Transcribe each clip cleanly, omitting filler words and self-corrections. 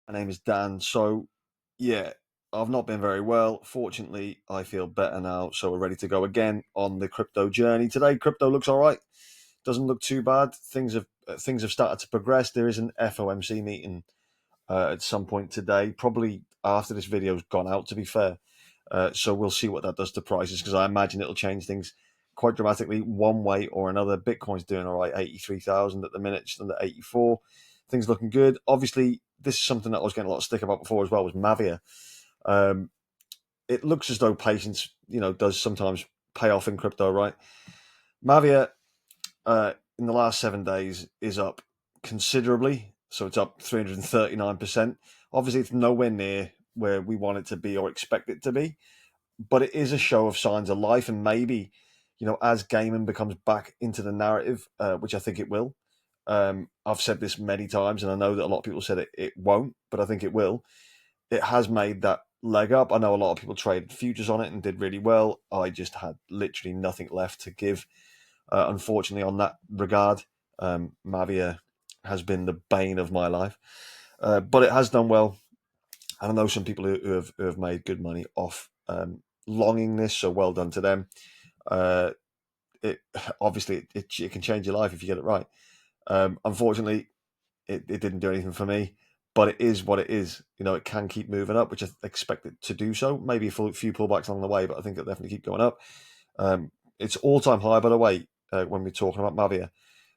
My name is Dan. So, yeah, I've not been very well. Fortunately, I feel better now, so we're ready to go again on the crypto journey. Today, crypto looks all right. Doesn't look too bad. Things have started to progress. There is an FOMC meeting at some point today, probably after this video's gone out. To be fair, so we'll see what that does to prices because I imagine it'll change things quite dramatically one way or another. Bitcoin's doing all right, 83,000 at the minute, just under 84. Things looking good. Obviously, this is something that I was getting a lot of stick about before as well. Was Mavia. Um, it looks as though patience, does sometimes pay off in crypto, right? Mavia in the last 7 days is up considerably. So it's up 339%. Obviously, it's nowhere near where we want it to be or expect it to be, but it is a show of signs of life. And maybe, as gaming becomes back into the narrative, which I think it will. I've said this many times, and I know that a lot of people said it won't, but I think it will. It has made that leg up. I know a lot of people traded futures on it and did really well. I just had literally nothing left to give, unfortunately, on that regard. Mavia has been the bane of my life, but it has done well. And I know some people who have made good money off longing this, so well done to them. Uh, it obviously it can change your life if you get it right. Unfortunately, it didn't do anything for me, but it is what it is. It can keep moving up, which I expect it to do so. Maybe a few pullbacks along the way, but I think it'll definitely keep going up. Its all-time high, by the way, when we're talking about Mavia,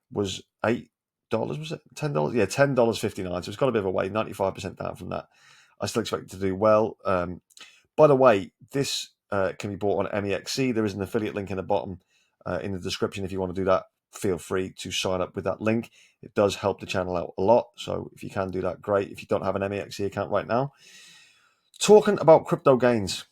was $8. Was it $10? Yeah, $10.59. So it's got a bit of a way, 95% down from that. I still expect it to do well. By the way, this can be bought on MEXC. There is an affiliate link in the bottom in the description if you want to do that. Feel free to sign up with that link. It does help the channel out a lot. So if you can do that, great. If you don't have an MEXC account right now, talking about crypto gains.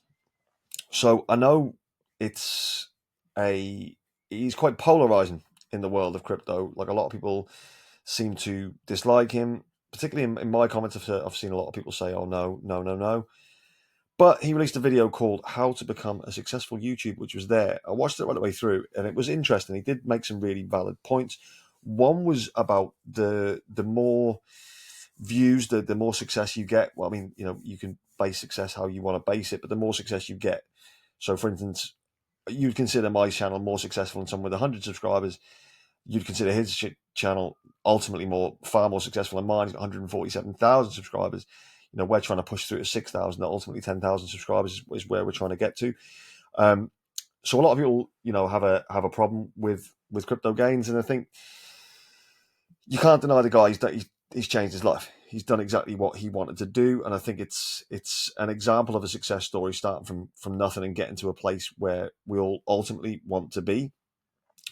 So I know it's he's quite polarizing in the world of crypto. Like a lot of people seem to dislike him, particularly in my comments. I've seen a lot of people say, "Oh no, no, no, no." But he released a video called "How to Become a Successful YouTuber," which was there. I watched it right the way through, and it was interesting. He did make some really valid points. One was about the more views, the more success you get. Well, I mean, you can base success how you want to base it, but the more success you get. So, for instance, you'd consider my channel more successful than someone with 100 subscribers. You'd consider his channel ultimately far more successful than mine. He's got 147,000 subscribers. We're trying to push through to 6,000. Ultimately, 10,000 subscribers is where we're trying to get to. So a lot of people, have a problem with crypto gains, and I think you can't deny the guy he's changed his life. He's done exactly what he wanted to do, and I think it's an example of a success story starting from nothing and getting to a place where we all ultimately want to be.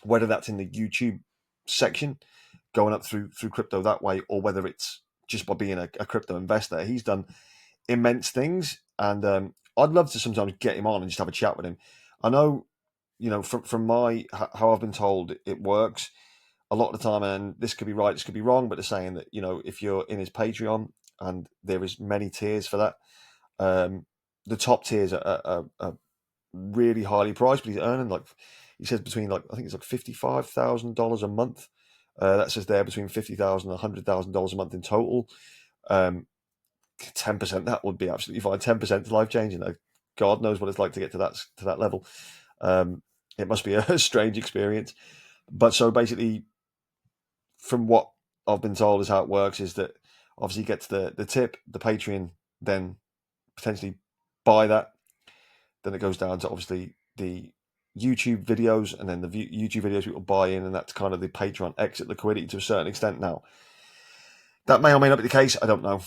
Whether that's in the YouTube section, going up through crypto that way, or whether it's just by being a crypto investor, he's done immense things, and I'd love to sometimes get him on and just have a chat with him. I know, from my how I've been told it works a lot of the time, and this could be right, this could be wrong, but they're saying that if you're in his Patreon, and there is many tiers for that, the top tiers are really highly priced, but he's earning he says between I think it's like $55,000 a month. That says there between $50,000 and $100,000 a month in total. 10% that would be absolutely fine. 10% is life changing. God knows what it's like to get to that level. It must be a strange experience. But so basically, from what I've been told, is how it works is that obviously you get to the tip, the Patreon, then potentially buy that. Then it goes down to obviously the YouTube videos, and then the YouTube videos people buy in, and that's kind of the Patreon exit liquidity to a certain extent. Now, that may or may not be the case. I don't know.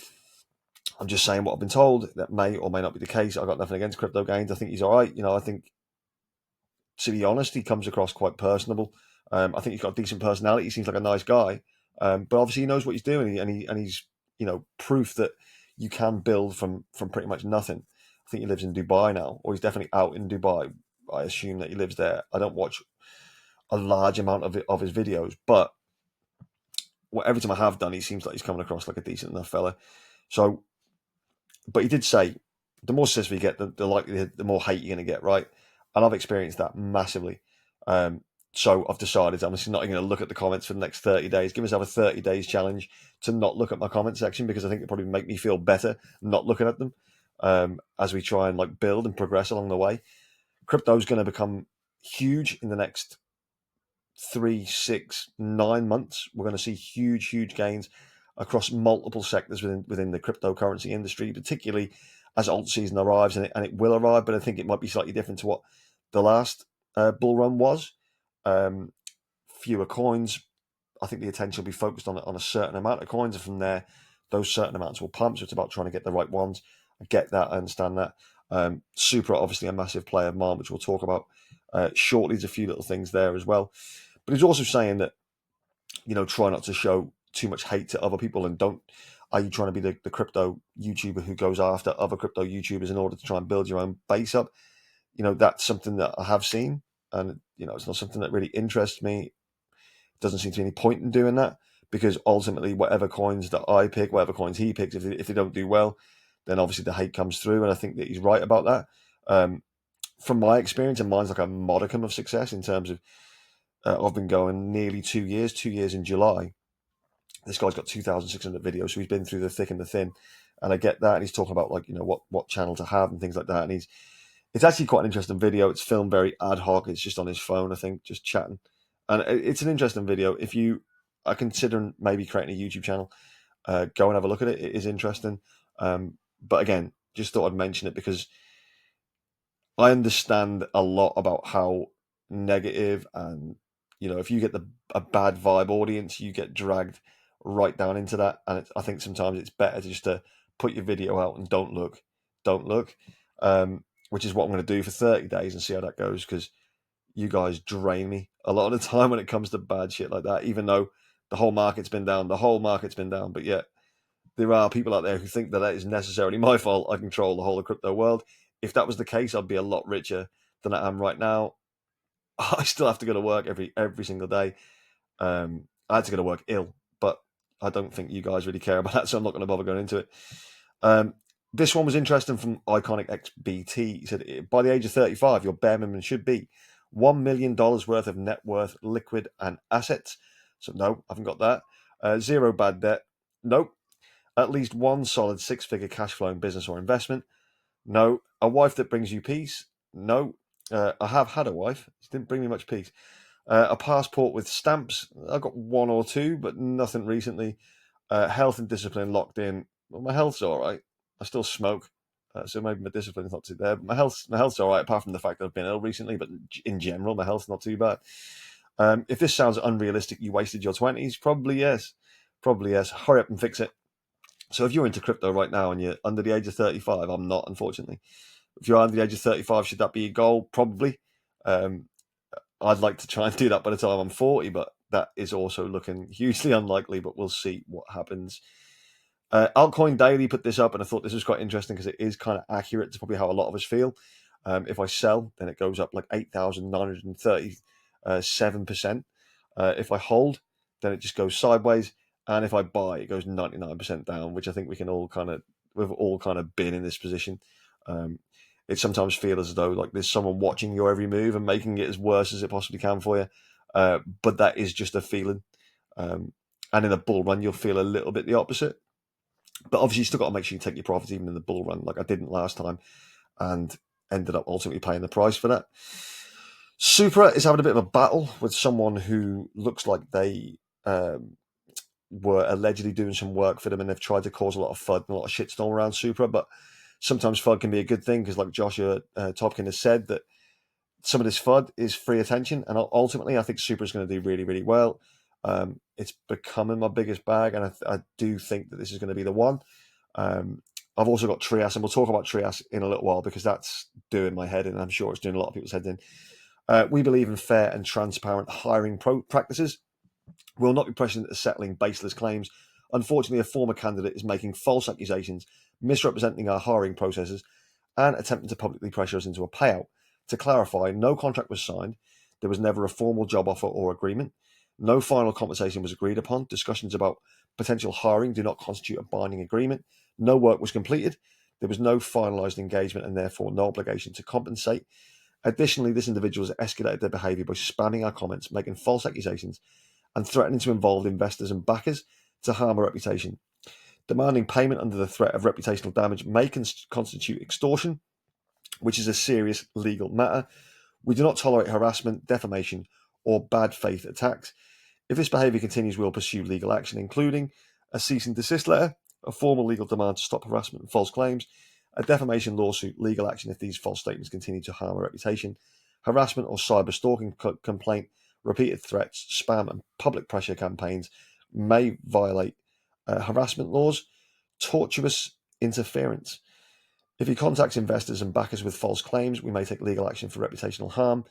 I'm just saying what I've been told. That may or may not be the case. I've got nothing against crypto gains. I think he's all right. I think, to be honest, he comes across quite personable. I think he's got a decent personality. He seems like a nice guy. But obviously he knows what he's doing, and he's proof that you can build from pretty much nothing. I think he lives in Dubai now, or he's definitely out in Dubai. I assume that he lives there. I don't watch a large amount of his videos, but every time I have done, he seems like he's coming across like a decent enough fella. So, but he did say the more successful you get, the likelihood, the more hate you're going to get, right? And I've experienced that massively. So I've decided I'm just not even going to look at the comments for the next 30 days. Give myself a 30 days challenge to not look at my comment section, because I think it probably make me feel better not looking at them, as we try and like build and progress along the way. Crypto is going to become huge in the next 3, 6, 9 months. We're going to see huge gains across multiple sectors within the cryptocurrency industry, particularly as alt season arrives, and it will arrive. But I think it might be slightly different to what the last bull run was. Fewer coins. I think the attention will be focused on a certain amount of coins, and from there, those certain amounts will pump. So it's about trying to get the right ones. I get that. I understand that. Supra, obviously, a massive player of mine, which we'll talk about shortly. There's a few little things there as well. But he's also saying that, try not to show too much hate to other people, and don't. Are you trying to be the crypto YouTuber who goes after other crypto YouTubers in order to try and build your own base up? That's something that I have seen, and it's not something that really interests me. Doesn't seem to be any point in doing that, because ultimately, whatever coins that I pick, whatever coins he picks, if they don't do well, then obviously the hate comes through, and I think that he's right about that. From my experience, and mine's like a modicum of success in terms of I've been going nearly 2 years, 2 years in July. This guy's got 2,600 videos, so he's been through the thick and the thin, and I get that. And he's talking about, like, what channel to have and things like that. And it's actually quite an interesting video. It's filmed very ad hoc. It's just on his phone, I think, just chatting. And it's an interesting video. If you are considering maybe creating a YouTube channel, go and have a look at it. It is interesting. But again, just thought I'd mention it because I understand a lot about how negative, and if you get a bad vibe audience, you get dragged right down into that. And I think sometimes it's better just to put your video out and don't look, which is what I'm going to do for 30 days and see how that goes, because you guys drain me a lot of the time when it comes to bad shit like that. Even though the whole market's been down, but yet there are people out there who think that is necessarily my fault. I control the whole of crypto world. If that was the case, I'd be a lot richer than I am right now. I still have to go to work every single day. I had to go to work ill, but I don't think you guys really care about that, so I'm not going to bother going into it. This one was interesting from Iconic XBT. He said, by the age of 35, your bare minimum should be $1 million worth of net worth, liquid and assets. So no, I haven't got that. Zero bad debt. Nope. At least one solid 6-figure cash flowing business or investment. No. A wife that brings you peace. No. I have had a wife. She didn't bring me much peace. A passport with stamps. I've got one or two, but nothing recently. Health and discipline locked in. Well, my health's all right. I still smoke, so maybe my discipline's not too there. But my health's all right, apart from the fact that I've been ill recently. But in general, my health's not too bad. If this sounds unrealistic, you wasted your 20s. Probably yes. Hurry up and fix it. So if you're into crypto right now and you're under the age of 35, I'm not, unfortunately. If you're under the age of 35, should that be your goal? Probably. I'd like to try and do that by the time I'm 40, but that is also looking hugely unlikely, but we'll see what happens. Altcoin Daily put this up, and I thought this was quite interesting because it is kind of accurate to probably how a lot of us feel. If I sell, then it goes up like 8,937%. If I hold, then it just goes sideways. And if I buy, it goes 99% down, which I think we've all kind of been in this position. It sometimes feels as though like there's someone watching your every move and making it as worse as it possibly can for you. But that is just a feeling. And in a bull run, you'll feel a little bit the opposite. But obviously, you still got to make sure you take your profits even in the bull run, like I didn't last time, and ended up ultimately paying the price for that. Supra is having a bit of a battle with someone who looks like they were allegedly doing some work for them, and they've tried to cause a lot of FUD and a lot of shitstorm around Supra. But sometimes FUD can be a good thing, because like Joshua Topkin has said, that some of this FUD is free attention, and ultimately I think Supra is going to do really, really well. It's becoming my biggest bag, and I do think that this is going to be the one. I've also got Trias, and we'll talk about Trias in a little while, because that's doing my head in, and I'm sure it's doing a lot of people's heads in. We believe in fair and transparent hiring practices. We'll not be pressured into settling baseless claims. Unfortunately, a former candidate is making false accusations, misrepresenting our hiring processes, and attempting to publicly pressure us into a payout. To clarify, no contract was signed. There was never a formal job offer or agreement. No final compensation was agreed upon. Discussions about potential hiring do not constitute a binding agreement. No work was completed. There was no finalised engagement, and therefore no obligation to compensate. Additionally, this individual has escalated their behaviour by spamming our comments, making false accusations, and threatening to involve investors and backers to harm our reputation. Demanding payment under the threat of reputational damage may constitute extortion, which is a serious legal matter. We do not tolerate harassment, defamation, or bad faith attacks. If this behaviour continues, we'll pursue legal action, including a cease and desist letter, a formal legal demand to stop harassment and false claims, a defamation lawsuit, legal action if these false statements continue to harm our reputation, harassment or cyber stalking complaint, repeated threats, spam, and public pressure campaigns may violate harassment laws, tortuous interference. If he contacts investors and backers with false claims, we may take legal action for reputational harm.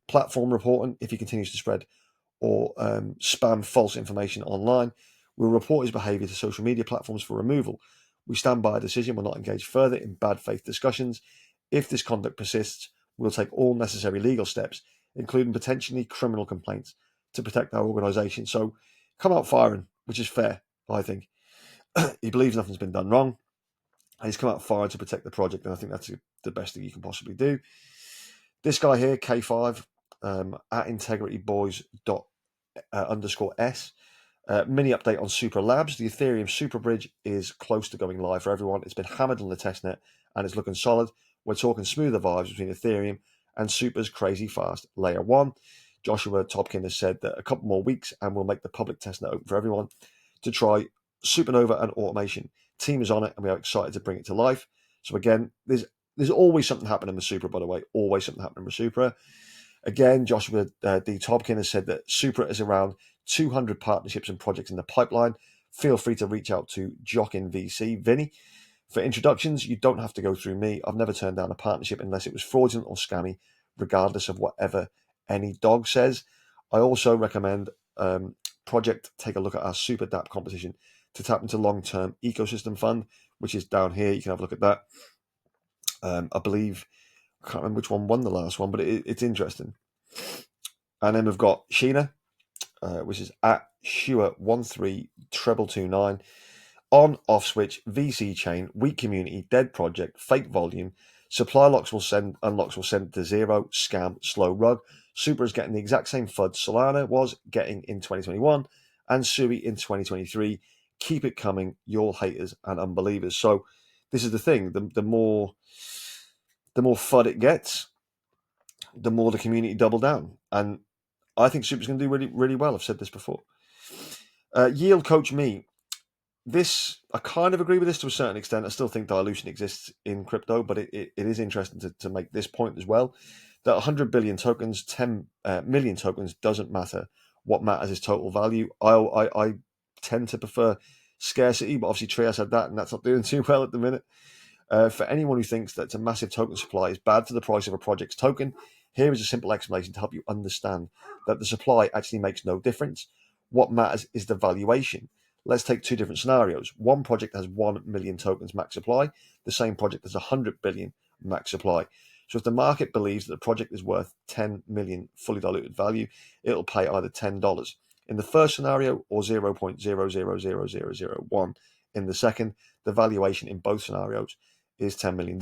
Platform reporting, if he continues to spread or spam false information online, we'll report his behaviour to social media platforms for removal. We stand by a decision, will not engage further in bad faith discussions. If this conduct persists, we'll take all necessary legal steps, including potentially criminal complaints, to protect our organisation. So come out firing, which is fair, I think. He believes nothing's been done wrong. And he's come out firing to protect the project, and I think that's the best thing you can possibly do. This guy here, K5, at integrityboys._s. Mini update on Supra Labs. The Ethereum Super Bridge is close to going live for everyone. It's been hammered on the testnet and it's looking solid. We're talking smoother vibes between Ethereum and Supra's crazy fast layer 1. Joshua Topkin has said that a couple more weeks and we'll make the public testnet open for everyone to try Supernova and automation. Team is on it and we are excited to bring it to life. So again, there's always something happening with Supra, by the way. Always something happening with Supra. Again, Joshua D. Topkin has said that Supra is around 200 partnerships and projects in the pipeline. Feel free to reach out to Jockin VC, Vinny. For introductions, you don't have to go through me. I've never turned down a partnership unless it was fraudulent or scammy, regardless of whatever any dog says. I also recommend Project take a look at our Super DApp competition to tap into long-term ecosystem fund, which is down here. You can have a look at that. I believe, I can't remember which one won the last one, but it's interesting. And then we've got Sheena, which is at Shua132229. On, off switch, VC chain, weak community, dead project, fake volume. Supply unlocks will send to zero, scam, slow rug. Super is getting the exact same FUD Solana was getting in 2021 and Sui in 2023. Keep it coming, you're haters and unbelievers. So this is the thing. The more FUD it gets, the more the community double down. And I think Super's going to do really, really well. I've said this before. Yield Coach Me. This, I kind of agree with this to a certain extent. I still think dilution exists in crypto, but it is interesting to make this point as well, that 100 billion tokens, 10 million tokens doesn't matter. What matters is total value. I tend to prefer scarcity, but obviously Trias had that, and that's not doing too well at the minute. For anyone who thinks that a massive token supply is bad for the price of a project's token, here is a simple explanation to help you understand that the supply actually makes no difference. What matters is the valuation. Let's take two different scenarios. One project has 1 million tokens max supply. The same project has 100 billion max supply. So if the market believes that the project is worth 10 million fully diluted value, it'll pay either $10 in the first scenario or 0.000001 in the second. The valuation in both scenarios is $10 million.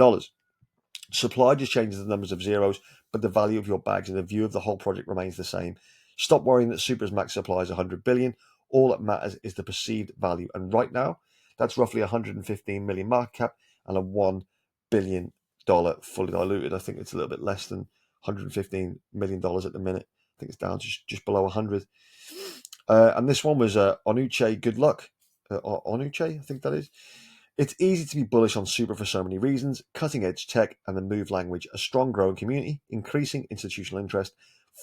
Supply just changes the numbers of zeros, but the value of your bags and the view of the whole project remains the same. Stop worrying that Supra's max supply is 100 billion. All that matters is the perceived value. And right now, that's roughly 115 million market cap and a $1 billion fully diluted. I think it's a little bit less than $115 million at the minute. I think it's down just below 100. And this one was Onuche Good Luck. Onuche, I think that is. It's easy to be bullish on Supra for so many reasons. Cutting edge tech and the move language, a strong growing community, increasing institutional interest,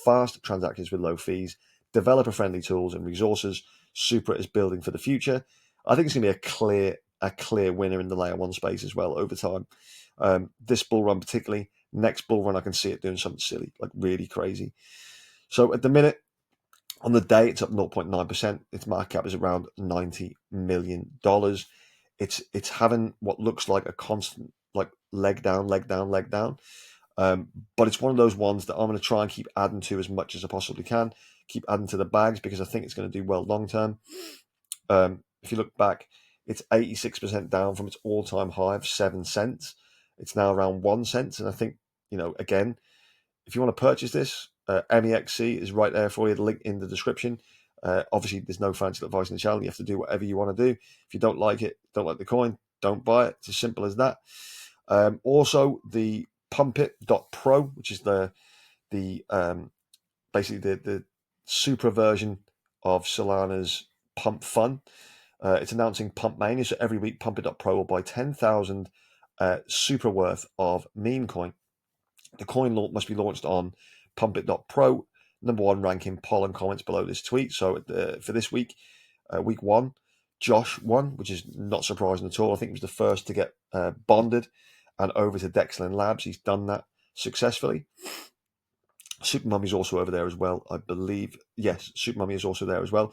fast transactions with low fees, developer friendly tools and resources. Supra is building for the future. I think it's going to be a clear winner in the layer one space as well over time. This bull run particularly, next bull run I can see it doing something silly, like really crazy. So at the minute, on the day, it's up 0.9%. Its market cap is around $90 million. It's having what looks like a constant like leg down. But it's one of those ones that I'm going to try and keep adding to as much as I possibly can. Keep adding to the bags because I think it's going to do well long term. If you look back, it's 86% down from its all-time high of 7 cents. It's now around 1 cent, and I think again, if you want to purchase this, MEXC is right there for you. The link in the description. Obviously, there's no financial advice in the channel. You have to do whatever you want to do. If you don't like it, don't like the coin, don't buy it. It's as simple as that. Also, the pumpit.pro, which is the basically the Supra version of Solana's Pump Fun. It's announcing Pump Mania, so every week pumpit.pro will buy 10,000 Supra worth of meme coin. The coin must be launched on pumpit.pro. #1 ranking poll and comments below this tweet. So for this week, week 1, Josh won, which is not surprising at all. I think he was the first to get bonded and over to Dexlin Labs. He's done that successfully. Super Mummy is also over there as well, I believe. Yes, Super Mummy is also there as well.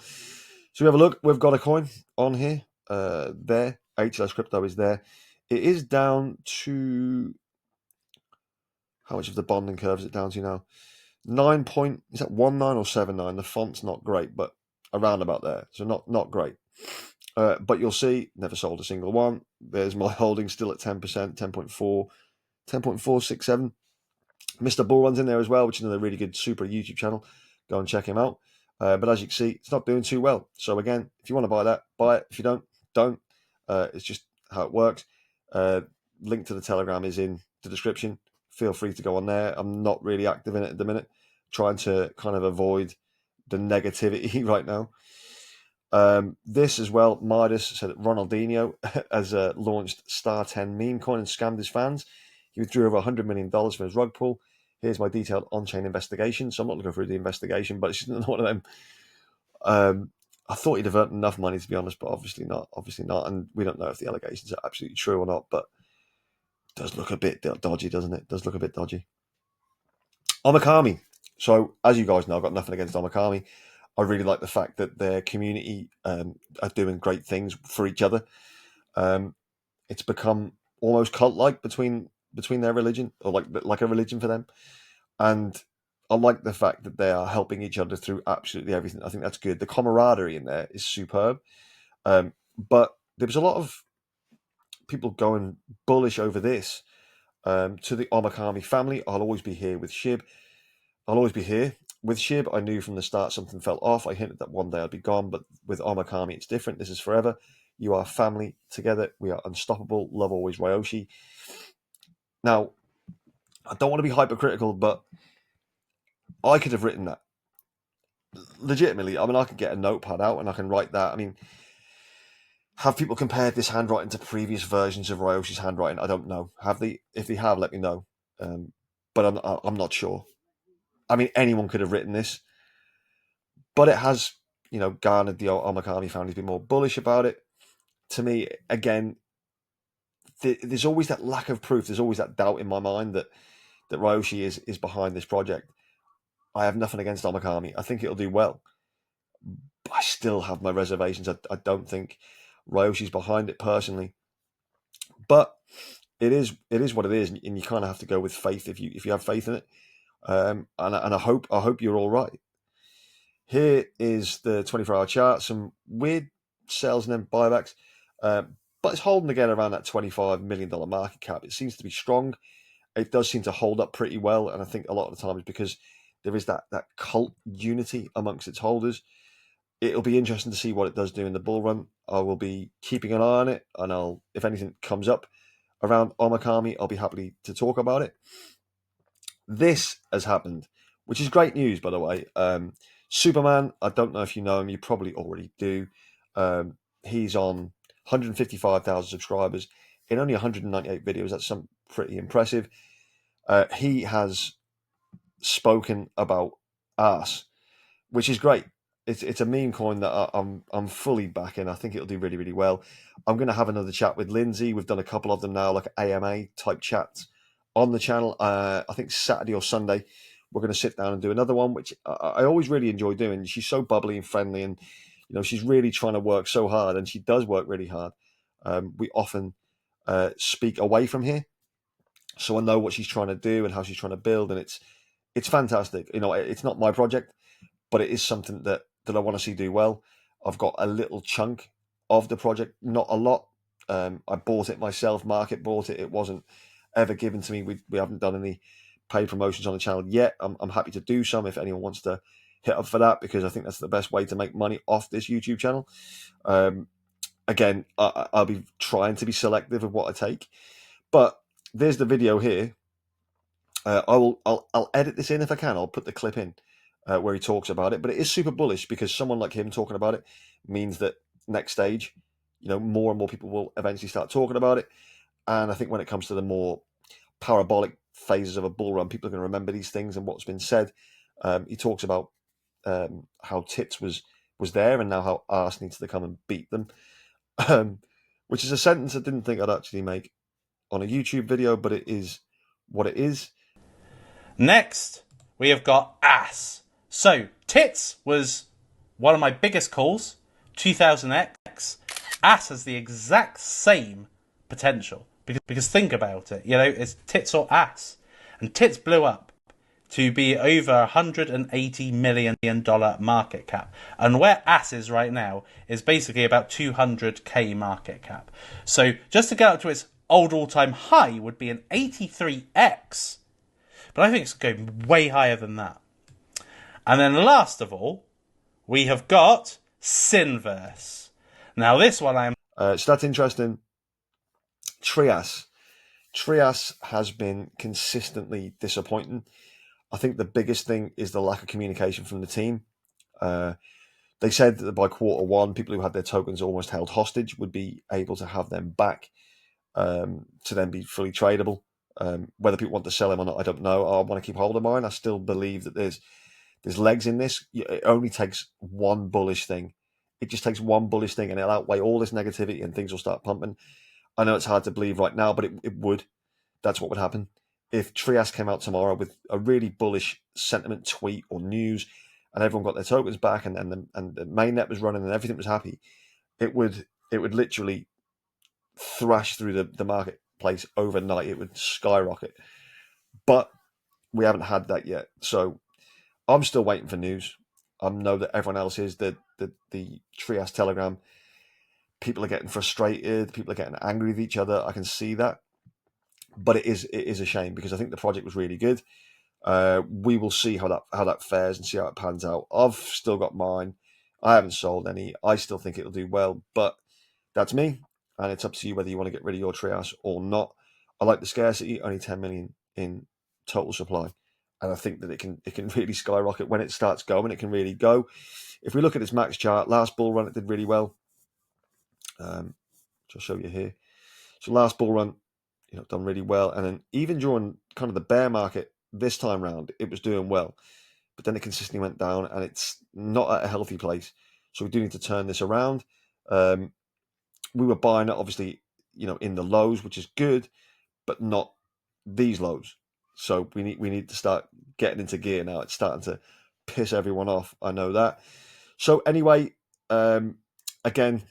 So we have a look. We've got a coin on here. There, HLS Crypto is there. It is down to, how much of the bonding curve is it down to now? 9 point, is that 19 or 79? The font's not great, but around about there. So not great. But you'll see, never sold a single one. There's my holding still at 10%, 10.4, 10.467. Mr. Bull Run's in there as well, which is another really good Super YouTube channel. Go and check him out. But as you can see, it's not doing too well. So again, if you want to buy that, buy it. If you don't. It's just how it works. Link to the Telegram is in the description. Feel free to go on there. I'm not really active in it at the minute, trying to kind of avoid the negativity right now. This as well, Midas said that Ronaldinho has launched Star 10 meme coin and scammed his fans. He withdrew over $100 million from his rug pull. Here's my detailed on-chain investigation. So I'm not looking through the investigation, but it's just one of them. I thought he'd have earned enough money, to be honest, but obviously not. And we don't know if the allegations are absolutely true or not, but it does look a bit dodgy, doesn't it? It does look a bit dodgy. Omikami. So as you guys know, I've got nothing against Omikami. I really like the fact that their community are doing great things for each other. It's become almost cult-like between their religion, or like a religion for them. And I like the fact that they are helping each other through absolutely everything. I think that's good. The camaraderie in there is superb. But there was a lot of people going bullish over this. To the Omikami family, I'll always be here with Shib. I'll always be here. With Shib, I knew from the start something fell off. I hinted that one day I'd be gone, but with Omikami, it's different. This is forever. You are family together. We are unstoppable. Love always, Ryoshi. Now, I don't want to be hypercritical, but I could have written that. Legitimately, I mean, I could get a notepad out and I can write that. I mean, have people compared this handwriting to previous versions of Ryoshi's handwriting? I don't know. Have they? If they have, let me know. But I'm not sure. I mean, anyone could have written this, but it has, garnered the Omikami family to be more bullish about it. To me, again, there's always that lack of proof. There's always that doubt in my mind that Ryoshi is behind this project. I have nothing against Omikami. I think it'll do well. But I still have my reservations. I don't think Ryoshi's behind it personally. But it is what it is, and you kind of have to go with faith if you have faith in it. And I hope you're all right. Here is the 24-hour chart. Some weird sales and then buybacks, but it's holding again around that $25 million market cap. It seems to be strong. It does seem to hold up pretty well, and I think a lot of the time is because there is that cult unity amongst its holders. It'll be interesting to see what it does do in the bull run. I will be keeping an eye on it, and if anything comes up around Omikami, I'll be happy to talk about it. This has happened, which is great news, by the way. Superman, I don't know if you know him. You probably already do. He's on 155,000 subscribers in only 198 videos. That's pretty impressive. He has spoken about us, which is great. It's a meme coin that I'm fully backing. I think it'll do really, really well. I'm going to have another chat with Lindsay. We've done a couple of them now, like AMA type chats on the channel. I think Saturday or Sunday we're going to sit down and do another one, which I always really enjoy doing. She's so bubbly and friendly, and she's really trying to work so hard, and she does work really hard. We often speak away from here, so I know what she's trying to do and how she's trying to build, and it's fantastic. It's not my project, but it is something that I want to see do well. I've got a little chunk of the project, not a lot. I bought it myself. Market bought it. It wasn't ever given to me. We haven't done any paid promotions on the channel yet. I'm happy to do some if anyone wants to hit up for that, because I think that's the best way to make money off this YouTube channel. Again, I'll be trying to be selective of what I take, but there's the video here. I'll edit this in if I can. I'll put the clip in where he talks about it, but it is super bullish because someone like him talking about it means that next stage, more and more people will eventually start talking about it. And I think when it comes to the more parabolic phases of a bull run, people are going to remember these things and what's been said. He talks about how Tits was there, and now how Arse needs to come and beat them, which is a sentence I didn't think I'd actually make on a YouTube video, but it is what it is. Next, we have got Ass. So, Tits was one of my biggest calls, 2000X. Ass has the exact same potential. Because think about it, it's Tits or Ass. And Tits blew up to be over $180 million market cap. And where Ass is right now is basically about 200k market cap. So just to get up to its old all-time high would be an 83x. But I think it's going way higher than that. And then last of all, we have got Sinverse. Now this one so that's interesting. Trias has been consistently disappointing. I think the biggest thing is the lack of communication from the team. They said that by Q1, people who had their tokens almost held hostage would be able to have them back to then be fully tradable. Whether people want to sell them or not, I don't know. I want to keep hold of mine. I still believe that there's legs in this. It only takes one bullish thing. It just takes one bullish thing, and it'll outweigh all this negativity, and things will start pumping. I know it's hard to believe right now, but it would. That's what would happen. If Trias came out tomorrow with a really bullish sentiment tweet or news, and everyone got their tokens back, and the mainnet was running, and everything was happy, it would literally thrash through the marketplace overnight. It would skyrocket. But we haven't had that yet, so I'm still waiting for news. I know that everyone else is. The Trias Telegram, people are getting frustrated. People are getting angry with each other. I can see that. But it is a shame, because I think the project was really good. We will see how that fares and see how it pans out. I've still got mine. I haven't sold any. I still think it'll do well, but that's me, and it's up to you whether you want to get rid of your Trias or not. I like the scarcity, only 10 million in total supply, and I think that it can really skyrocket when it starts going. It can really go. If we look at its max chart, last bull run it did really well. I'll show you here. So last bull run, done really well. And then even during kind of the bear market this time round, it was doing well. But then it consistently went down, and it's not at a healthy place. So we do need to turn this around. We were buying it, obviously, in the lows, which is good, but not these lows. So we need to start getting into gear now. It's starting to piss everyone off. I know that. So anyway, again,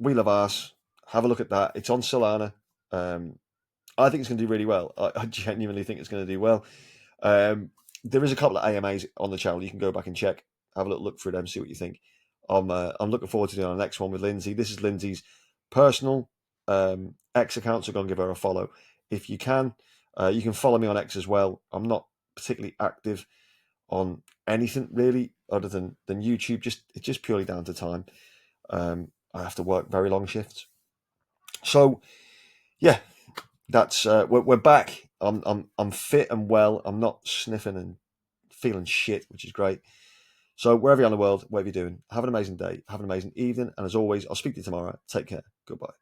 we love Arse. Have a look at that. It's on Solana. I think it's going to do really well. I genuinely think it's going to do well. There is a couple of AMAs on the channel. You can go back and check. Have a little look through them, see what you think. I'm looking forward to doing our next one with Lindsay. This is Lindsay's personal X account, so go and give her a follow if you can. You can follow me on X as well. I'm not particularly active on anything really other than YouTube. It's just purely down to time. I have to work very long shifts. So yeah. That's we're back. I'm fit and well. I'm not sniffing and feeling shit, which is great. So wherever you're in the world, whatever you're doing, have an amazing day, have an amazing evening, and as always, I'll speak to you tomorrow. Take care. Goodbye.